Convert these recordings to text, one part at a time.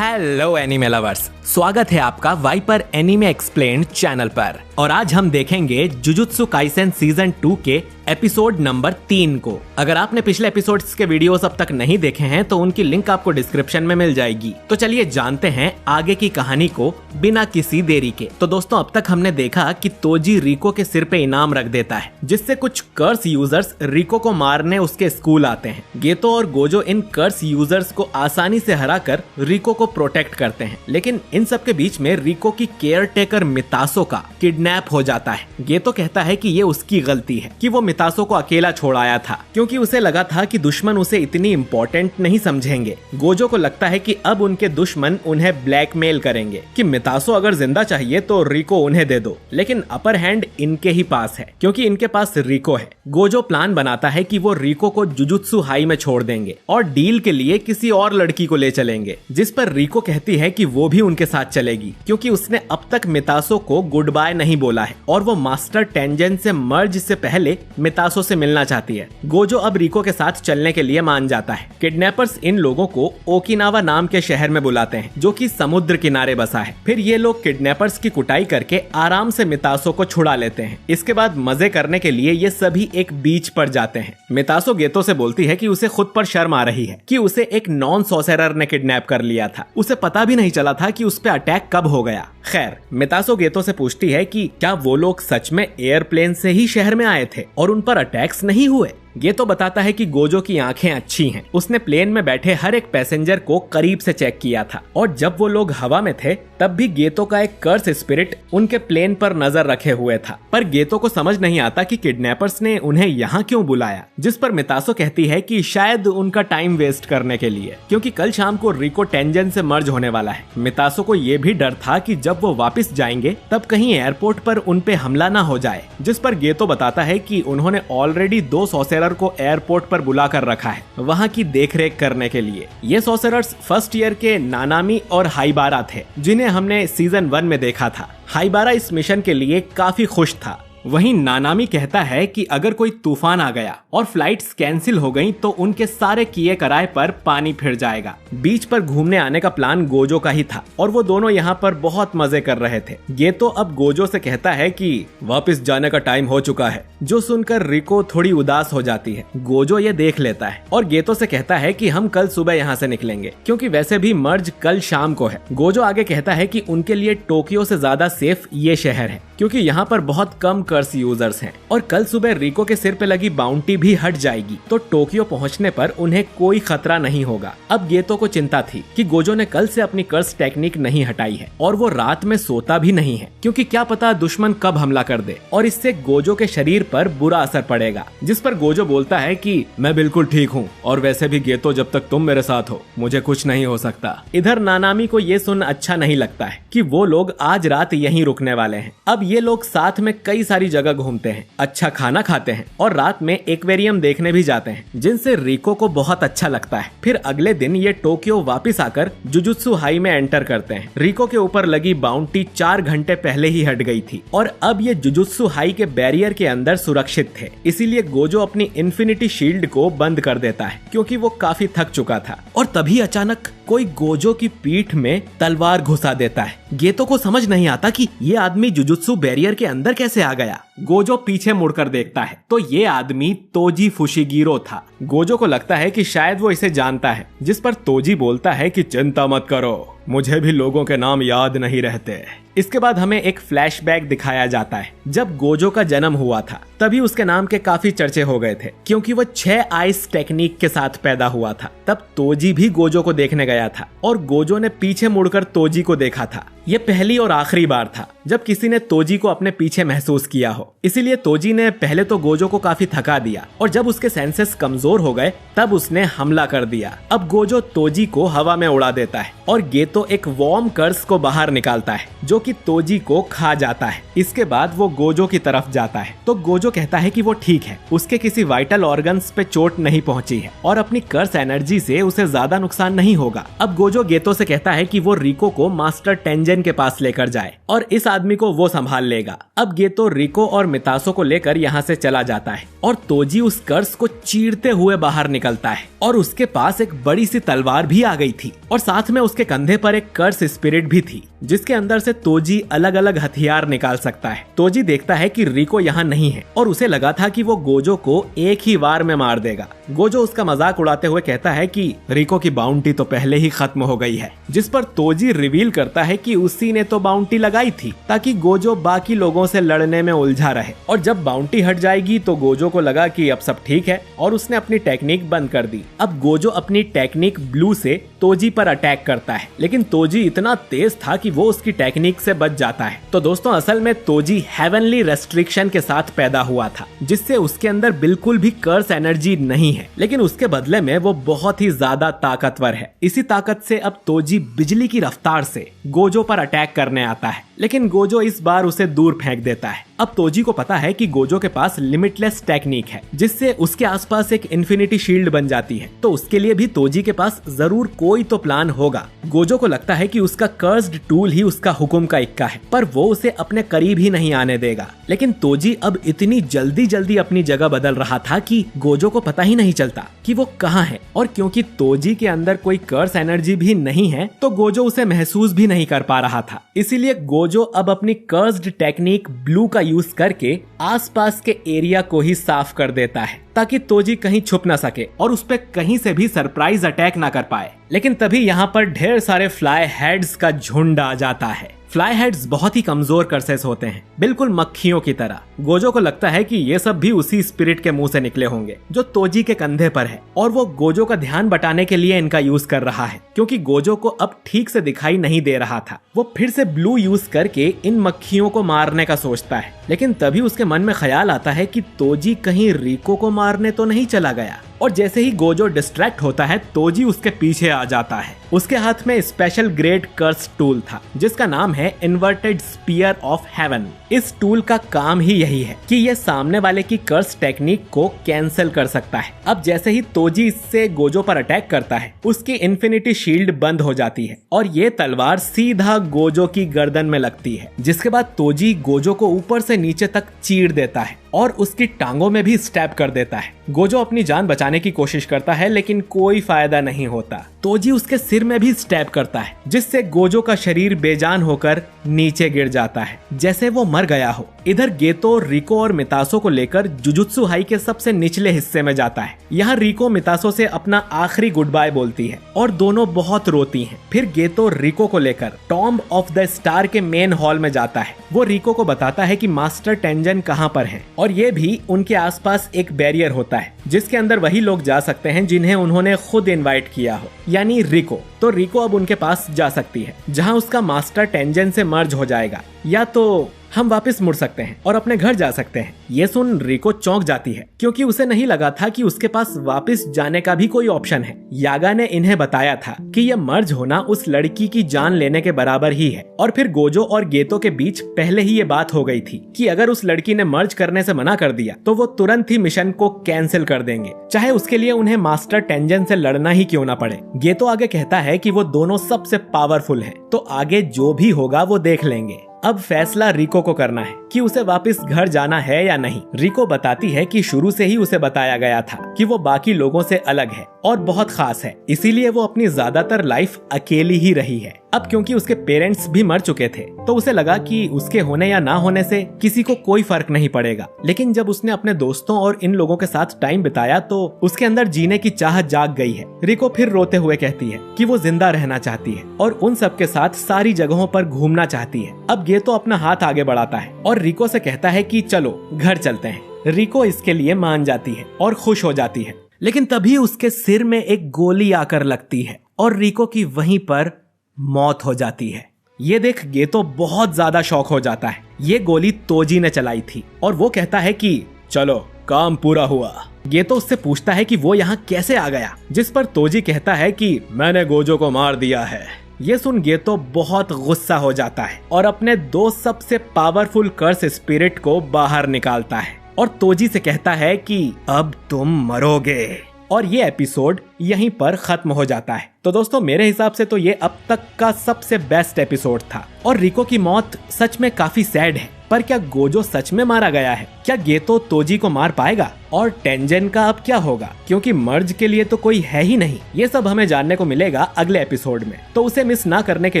Hello anime lovers, स्वागत है आपका वाइपर एनीमे एक्सप्लेन्ड चैनल पर। और आज हम देखेंगे जुजुत्सु काइसेन सीजन 2 के एपिसोड नंबर 3 को। अगर आपने पिछले एपिसोड्स के वीडियोस अब तक नहीं देखे हैं तो उनकी लिंक आपको डिस्क्रिप्शन में मिल जाएगी। तो चलिए जानते हैं आगे की कहानी को बिना किसी देरी के। तो दोस्तों, अब तक हमने देखा कि तोजी रिको के सिर पे इनाम रख देता है, जिससे कुछ कर्स यूजर्स रिको को मारने उसके स्कूल आते हैं। गेतो और गोजो इन कर्स यूजर्स को आसानी से हराकर रिको को प्रोटेक्ट करते हैं, लेकिन इन सब के बीच में रिको की केयर टेकर मितासो का किडनैप हो जाता है। गेतो कहता है कि ये उसकी गलती है कि वो मितासो को अकेला छोड़ आया था, क्योंकि उसे लगा था कि दुश्मन उसे इतनी इम्पोर्टेंट नहीं समझेंगे। गोजो को लगता है कि अब उनके दुश्मन उन्हें ब्लैकमेल करेंगे कि मितासो अगर जिंदा चाहिए तो रिको उन्हें दे दो, लेकिन अपर हैंड इनके ही पास है क्योंकि इनके पास रिको है। गोजो प्लान बनाता है कि वो रिको को जुजुत्सु हाई में छोड़ देंगे और डील के लिए किसी और लड़की को ले चलेंगे, जिस पर रिको कहती है कि वो भी उनके साथ चलेगी क्योंकि उसने अब तक मितासो को गुड बाय नहीं बोला है और वो मास्टर टेंजेन से मर्ज से पहले मितासो से मिलना चाहती है। गोजो अब रिको के साथ चलने के लिए मान जाता है। किडनैपर्स इन लोगों को ओकिनावा नाम के शहर में बुलाते हैं, जो कि समुद्र किनारे बसा है। फिर ये लोग किडनैपर्स की कुटाई करके आराम से मितासो को छुड़ा लेते हैं। इसके बाद मजे करने के लिए ये सभी एक बीच पर जाते हैं। मितासो गेतो से बोलती है कि उसे खुद पर शर्म आ रही है कि उसे एक नॉन सॉसेरर ने किडनैप कर लिया था। उसे पता भी नहीं चला था कि उस पे अटैक कब हो गया। खैर, मितासो गेतो से पूछती है कि क्या वो लोग सच में एयरप्लेन से ही शहर में आए थे और उन पर अटैक्स नहीं हुए। गेतो बताता है कि गोजो की आंखें अच्छी हैं। उसने प्लेन में बैठे हर एक पैसेंजर को करीब से चेक किया था और जब वो लोग हवा में थे तब भी गेतो का एक कर्स स्पिरिट उनके प्लेन पर नजर रखे हुए था। पर गेतो को समझ नहीं आता कि किडनैपर्स ने उन्हें यहाँ क्यों बुलाया, जिस पर मितासो कहती है कि शायद उनका टाइम वेस्ट करने के लिए, क्योंकि कल शाम को रिको टेंजेन से मर्ज होने वाला है। मितासो को ये भी डर था कि जब वो वापस जाएंगे तब कहीं एयरपोर्ट पर उन पे हमला ना हो जाए, जिस पर गेतो बताता है कि उन्होंने ऑलरेडी 2 सॉसेरर को एयरपोर्ट पर बुला कर रखा है वहां की देखरेख करने के लिए। ये सॉसेरर्स फर्स्ट ईयर के नानामी और हाइबारा थे, जिन्हें हमने सीजन 1 में देखा था। हाइबारा इस मिशन के लिए काफी खुश था। वहीं नानामी कहता है कि अगर कोई तूफान आ गया और फ्लाइट्स कैंसिल हो गईं तो उनके सारे किए कराए पर पानी फिर जाएगा। बीच पर घूमने आने का प्लान गोजो का ही था और वो दोनों यहाँ पर बहुत मजे कर रहे थे। गेतो अब गोजो से कहता है कि वापस जाने का टाइम हो चुका है, जो सुनकर रिको थोड़ी उदास हो जाती है। गोजो ये देख लेता है और गेतो से कहता है कि हम कल सुबह यहाँ से निकलेंगे, क्योंकि वैसे भी मर्ज कल शाम को है। गोजो आगे कहता है कि उनके लिए टोक्यो से ज्यादा सेफ ये शहर है, क्योंकि यहाँ पर बहुत कम कर्स यूजर्स हैं और कल सुबह रिको के सिर पे लगी बाउंटी भी हट जाएगी तो टोक्यो पहुँचने पर उन्हें कोई खतरा नहीं होगा। अब गेतो को चिंता थी कि गोजो ने कल से अपनी कर्स टेक्निक नहीं हटाई है और वो रात में सोता भी नहीं है, क्योंकि क्या पता दुश्मन कब हमला कर दे और इससे गोजो के शरीर पर बुरा असर पड़ेगा। जिस पर गोजो बोलता है कि मैं बिल्कुल ठीक हूँ और वैसे भी गेतो, जब तक तुम मेरे साथ हो मुझे कुछ नहीं हो सकता। इधर नानामी को ये सुन अच्छा नहीं लगता है कि वो लोग आज रात यहीं रुकने वाले हैं। अब ये लोग साथ में कई सारी जगह घूमते हैं, अच्छा खाना खाते हैं और रात में एक्वेरियम देखने भी जाते हैं, जिनसे रिको को बहुत अच्छा लगता है। फिर अगले दिन ये टोक्यो वापस आकर जुजुत्सु हाई में एंटर करते हैं। रिको के ऊपर लगी बाउंटी 4 घंटे पहले ही हट गई थी और अब ये जुजुत्सु हाई के बैरियर के अंदर सुरक्षित थे, इसीलिए गोजो अपनी इन्फिनिटी शील्ड को बंद कर देता है क्योंकि वो काफी थक चुका था। और तभी अचानक कोई गोजो की पीठ में तलवार घुसा देता है। गेतो को समझ नहीं आता कि ये आदमी जुजुत्सु बैरियर के अंदर कैसे आ गया। गोजो पीछे मुड़कर देखता है तो ये आदमी तोजी फुशिगिरो था। गोजो को लगता है कि शायद वो इसे जानता है, जिस पर तोजी बोलता है कि चिंता मत करो, मुझे भी लोगों के नाम याद नहीं रहते। इसके बाद हमें एक फ्लैशबैक दिखाया जाता है। जब गोजो का जन्म हुआ था तभी उसके नाम के काफी चर्चे हो गए थे, क्योंकि वो 6 आइस टेक्निक के साथ पैदा हुआ था। तब तोजी भी गोजो को देखने गया था और गोजो ने पीछे मुड़कर तोजी को देखा था। ये पहली और आखिरी बार था जब किसी ने तोजी को अपने पीछे महसूस किया हो, इसीलिए तोजी ने पहले तो गोजो को काफी थका दिया और जब उसके सेंसेस कमजोर हो गए तब उसने हमला कर दिया। अब गोजो तोजी को हवा में उड़ा देता है और गेतो एक वॉर्म कर्स को बाहर निकालता है जो कि तोजी को खा जाता है। इसके बाद वो गोजो की तरफ जाता है तो गोजो कहता है कि वो ठीक है, उसके किसी वाइटल ऑर्गन्स पे चोट नहीं पहुंची है और अपनी कर्स एनर्जी से उसे ज्यादा नुकसान नहीं होगा। अब गोजो गेतो से कहता है कि वो रिको को मास्टर टेंजेन टेंजन के पास लेकर जाए और इस आदमी को वो संभाल लेगा। अब गेतो रिको और मितासो को लेकर यहाँ से चला जाता है और तोजी उस कर्स को चीरते हुए बाहर निकलता है और उसके पास एक बड़ी सी तलवार भी आ गई थी और साथ में उसके कंधे पर एक कर्स स्पिरिट भी थी जिसके अंदर से तोजी अलग अलग हथियार निकाल सकता है। तोजी देखता है कि रिको यहाँ नहीं है और उसे लगा था कि वो गोजो को एक ही वार में मार देगा। गोजो उसका मजाक उड़ाते हुए कहता है कि रिको की बाउंटी तो पहले ही खत्म हो गई है, जिस पर तोजी रिवील करता है कि उसी ने तो बाउंटी लगाई थी ताकि गोजो बाकी लोगों से लड़ने में उलझा रहे और जब बाउंटी हट जाएगी तो गोजो को लगा कि अब सब ठीक है और उसने अपनी टेक्निक बंद कर दी। अब गोजो अपनी टेक्निक ब्लू से तोजी पर अटैक करता है, लेकिन तोजी इतना तेज था कि वो उसकी टेक्निक से बच जाता है। तो दोस्तों असल में तोजी हेवनली रेस्ट्रिक्शन के साथ पैदा हुआ था जिससे उसके अंदर बिल्कुल भी कर्स एनर्जी नहीं है, लेकिन उसके बदले में वो बहुत ही ज्यादा ताकतवर है। इसी ताकत से अब तोजी बिजली की रफ्तार से गोजो पर अटैक करने आता है, लेकिन गोजो इस बार उसे दूर फेंक देता है। अब तोजी को पता है कि गोजो के पास लिमिटलेस टेक्निक है जिससे उसके आसपास एक इन्फिनिटी शील्ड बन जाती है, तो उसके लिए भी तोजी के पास जरूर कोई तो प्लान होगा। गोजो को लगता है कि उसका कर्स्ड टूल ही उसका हुक्म का इक्का है, पर वो उसे अपने करीब ही नहीं आने देगा। लेकिन तोजी अब इतनी जल्दी जल्दी अपनी जगह बदल रहा था कि गोजो को पता ही नहीं चलता कि वो कहाँ है, और क्योंकि तोजी के अंदर कोई कर्स एनर्जी भी नहीं है तो गोजो उसे महसूस भी नहीं कर पा रहा था। इसीलिए गोजो अब अपनी कर्स्ड टेक्निक ब्लू का यूज करके आसपास के एरिया को ही साफ कर देता है ताकि तोजी कहीं छुप ना सके और उस पे कहीं से भी सरप्राइज अटैक ना कर पाए। लेकिन तभी यहाँ पर ढेर सारे फ्लाई हेड्स का झुंड आ जाता है। फ्लाई हेड्स बहुत ही कमजोर कर्सेस होते हैं, बिल्कुल मक्खियों की तरह। गोजो को लगता है कि ये सब भी उसी स्पिरिट के मुंह से निकले होंगे जो तोजी के कंधे पर है, और वो गोजो का ध्यान बटाने के लिए इनका यूज कर रहा है क्योंकि गोजो को अब ठीक से दिखाई नहीं दे रहा था। वो फिर से ब्लू यूज करके इन मक्खियों को मारने का सोचता है, लेकिन तभी उसके मन में ख्याल आता है कि तोजी कहीं रिको को मारने तो नहीं चला गया, और जैसे ही गोजो डिस्ट्रैक्ट होता है तोजी उसके पीछे आ जाता है। उसके हाथ में स्पेशल ग्रेड कर्स टूल था जिसका नाम है इन्वर्टेड स्पीयर ऑफ हेवन। इस टूल का काम ही यही है कि ये सामने वाले की कर्स टेक्निक को कैंसिल कर सकता है। अब जैसे ही तोजी इससे गोजो पर अटैक करता है उसकी इन्फिनिटी शील्ड बंद हो जाती है और ये तलवार सीधा गोजो की गर्दन में लगती है, जिसके बाद तोजी गोजो को ऊपर से नीचे तक चीर देता है और उसकी टांगों में भी स्टैब कर देता है। गोजो अपनी जान बचाने की कोशिश करता है लेकिन कोई फायदा नहीं होता। तोजी उसके सिर में भी स्टैब करता है जिससे गोजो का शरीर बेजान होकर नीचे गिर जाता है जैसे वो मर गया हो। इधर गेतो रिको और मितासो को लेकर जुजुत्सु हाई के सबसे निचले हिस्से में जाता है। यहाँ रिको मितासो से अपना आखिरी गुड बाय बोलती है और दोनों बहुत रोती हैं। फिर गेतो रिको को लेकर टॉम्ब ऑफ द स्टार के मेन हॉल में जाता है। वो रिको को बताता है कि मास्टर टेंजन कहाँ पर है और ये भी उनके आसपास एक बैरियर होता है जिसके अंदर वही लोग जा सकते हैं जिन्हें उन्होंने खुद इनवाइट किया हो, यानी रिको। तो रिको अब उनके पास जा सकती है जहां उसका मास्टर टेंजन से मर्ज हो जाएगा, या तो हम वापस मुड़ सकते हैं और अपने घर जा सकते हैं। ये सुन रिको चौंक जाती है क्योंकि उसे नहीं लगा था कि उसके पास वापस जाने का भी कोई ऑप्शन है। यागा ने इन्हें बताया था कि यह मर्ज होना उस लड़की की जान लेने के बराबर ही है, और फिर गोजो और गेतो के बीच पहले ही ये बात हो गई थी कि अगर उस लड़की ने मर्ज करने से मना कर दिया तो वो तुरंत ही मिशन को कैंसिल कर देंगे, चाहे उसके लिए उन्हें मास्टर टेंजन से लड़ना ही क्यों ना पड़े। गेतो आगे कहता है कि वो दोनों सबसे पावरफुल हैं, तो आगे जो भी होगा वो देख लेंगे। अब फैसला रिको को करना है कि उसे वापस घर जाना है या नहीं। रिको बताती है कि शुरू से ही उसे बताया गया था कि वो बाकी लोगों से अलग है और बहुत खास है, इसीलिए वो अपनी ज्यादातर लाइफ अकेली ही रही है। अब क्योंकि उसके पेरेंट्स भी मर चुके थे तो उसे लगा कि उसके होने या ना होने से किसी को कोई फर्क नहीं पड़ेगा, लेकिन जब उसने अपने दोस्तों और इन लोगों के साथ टाइम बिताया तो उसके अंदर जीने की चाह जाग गई है। रिको फिर रोते हुए कहती है कि वो जिंदा रहना चाहती है और उन सबके साथ सारी जगहों पर घूमना चाहती है। अब गेतो अपना हाथ आगे बढ़ाता है और रिको से कहता है कि चलो घर चलते हैं। रिको इसके लिए मान जाती है और खुश हो जाती है, लेकिन तभी उसके सिर में एक गोली आकर लगती है और रिको की वहीं पर मौत हो जाती है। ये देख गेतो बहुत ज्यादा शॉक हो जाता है। ये गोली तोजी ने चलाई थी और वो कहता है कि चलो काम पूरा हुआ। गेतो उससे पूछता है कि वो यहाँ कैसे आ गया, जिस पर तोजी कहता है कि मैंने गोजो को मार दिया है। ये सुन गेतो बहुत गुस्सा हो जाता है और अपने दो सबसे पावरफुल कर्स स्पिरिट को बाहर निकालता है और तोजी से कहता है कि अब तुम मरोगे। और ये एपिसोड यहीं पर खत्म हो जाता है। तो दोस्तों मेरे हिसाब से तो ये अब तक का सबसे बेस्ट एपिसोड था और रिको की मौत सच में काफी सैड है। पर क्या गोजो सच में मारा गया है? क्या गेतो तोजी को मार पाएगा? और टेंजन का अब क्या होगा, क्योंकि मर्ज के लिए तो कोई है ही नहीं। ये सब हमें जानने को मिलेगा अगले एपिसोड में, तो उसे मिस ना करने के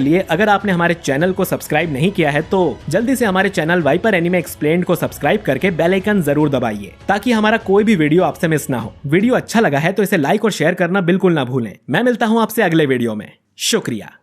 लिए अगर आपने हमारे चैनल को सब्सक्राइब नहीं किया है तो जल्दी से हमारे चैनल वाइपर एनीमे एक्सप्लेन्ड को सब्सक्राइब करके बेल आइकन जरूर दबाइए ताकि हमारा कोई भी वीडियो आपसे मिस ना हो। वीडियो अच्छा लगा है तो इसे लाइक और शेयर करना बिल्कुल ना भूलें। मैं मिलता हूँ आपसे अगले वीडियो में। शुक्रिया।